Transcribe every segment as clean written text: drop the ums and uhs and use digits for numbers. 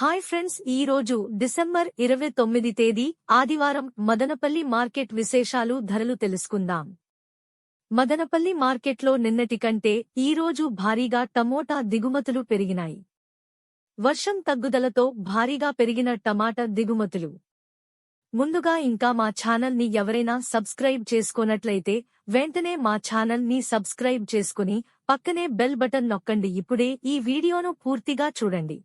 Hi friends, ఈ రోజు December 29 తేదీ ఆదివారం మదనపల్లి మార్కెట్ విశేషాలు ధరలు తెలుసుకుందాం. మదనపల్లి మార్కెట్లో నిన్నటి కంటే ఈ రోజు భారీగా టమోటా దిగుమతులు పెరిగినాయి. వర్షం తగ్గుదలతో భారీగా పెరిగిన టమాటా దిగుమతులు. ముందుగా ఇంకా మా ఛానల్ ని ఎవరైనా సబ్స్క్రైబ్ చేసుకోనట్లయితే వెంటనే మా ఛానల్ ని సబ్స్క్రైబ్ చేసుకుని పక్కనే బెల్ బటన్ నొక్కండి. ఇప్పుడే ఈ వీడియోను పూర్తిగా చూడండి.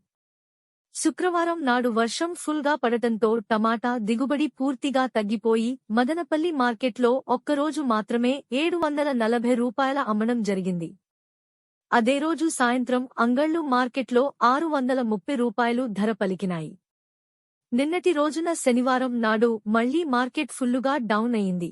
శుక్రవారం నాడు వర్షం ఫుల్గా పడటంతో టమాటా దిగుబడి పూర్తిగా తగ్గిపోయి మదనపల్లి మార్కెట్లో ఒక్కరోజు మాత్రమే 740 రూపాయల అమ్మడం జరిగింది. అదే రోజు సాయంత్రం అంగళ్లు మార్కెట్లో 630 రూపాయలు ధర పలికినాయి. నిన్నటి రోజున శనివారం నాడు మళ్లీ మార్కెట్ ఫుల్లుగా డౌన్ అయింది.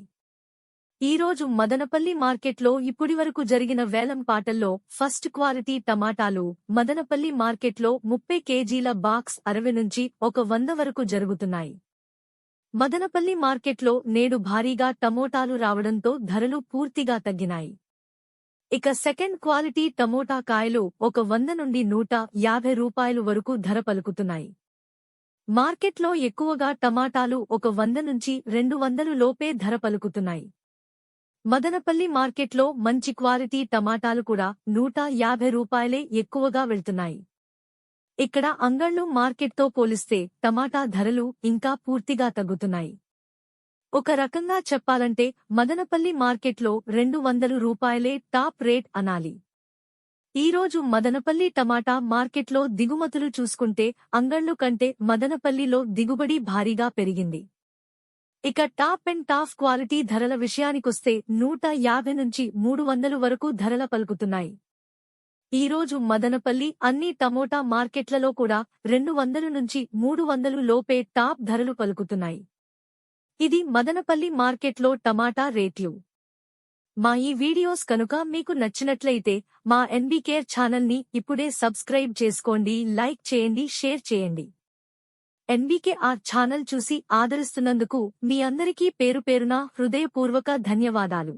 ఈ రోజు మదనపల్లి మార్కెట్లో ఇప్పటివరకు జరిగిన వేలం పాటల్లో ఫస్ట్ క్వాలిటీ టమాటాలు మదనపల్లి మార్కెట్లో 30 కేజీల బాక్స్ 60 నుంచి 100 వరకు జరుగుతున్నాయి. మదనపల్లి మార్కెట్లో నేడు భారీగా టమోటాలు రావడంతో ధరలు పూర్తిగా తగ్గినాయి. ఇక సెకండ్ క్వాలిటీ టమోటా కాయలు 100 నుండి 150 రూపాయలు వరకు ధర పలుకుతున్నాయి. మార్కెట్లో ఎక్కువగా టమాటాలు 100 నుంచి 200 లోపే ధర పలుకుతున్నాయి. మదనపల్లి మార్కెట్లో మంచి క్వాలిటీ టమాటాలు కూడా 150 రూపాయలే ఎక్కువగా వెళ్తున్నాయి. ఇక్కడ అంగళ్లు మార్కెట్తో పోలిస్తే టమాటా ధరలు ఇంకా పూర్తిగా తగ్గుతున్నాయి. ఒక రకంగా చెప్పాలంటే మదనపల్లి మార్కెట్లో 200 రూపాయలే టాప్ రేట్ అనాలి. ఈరోజు మదనపల్లి టమాటా మార్కెట్లో దిగుమతులు చూసుకుంటే అంగళ్లు కంటే మదనపల్లిలో దిగుబడి భారీగా పెరిగింది. ఇక టాప్ అండ్ టాప్ క్వాలిటీ ధరల విషయానికొస్తే 150 నుంచి 300 వరకు ధరల పలుకుతున్నాయి. ఈరోజు మదనపల్లి అన్ని టమోటా మార్కెట్లలో కూడా 200 నుంచి 300 లోపే టాప్ ధరలు పలుకుతున్నాయి. ఇది మదనపల్లి మార్కెట్లో టమాటా రేట్లు. మా ఈ వీడియోస్ కనుక మీకు నచ్చినట్లయితే మా ఎన్బీకేర్ ఛానల్ని ఇప్పుడే సబ్స్క్రైబ్ చేసుకోండి, లైక్ చేయండి, షేర్ చేయండి. ఎన్బీకేఆర్ ఛానల్ చూసి ఆదరిస్తున్నందుకు మీ అందరికీ పేరుపేరున హృదయపూర్వక ధన్యవాదాలు.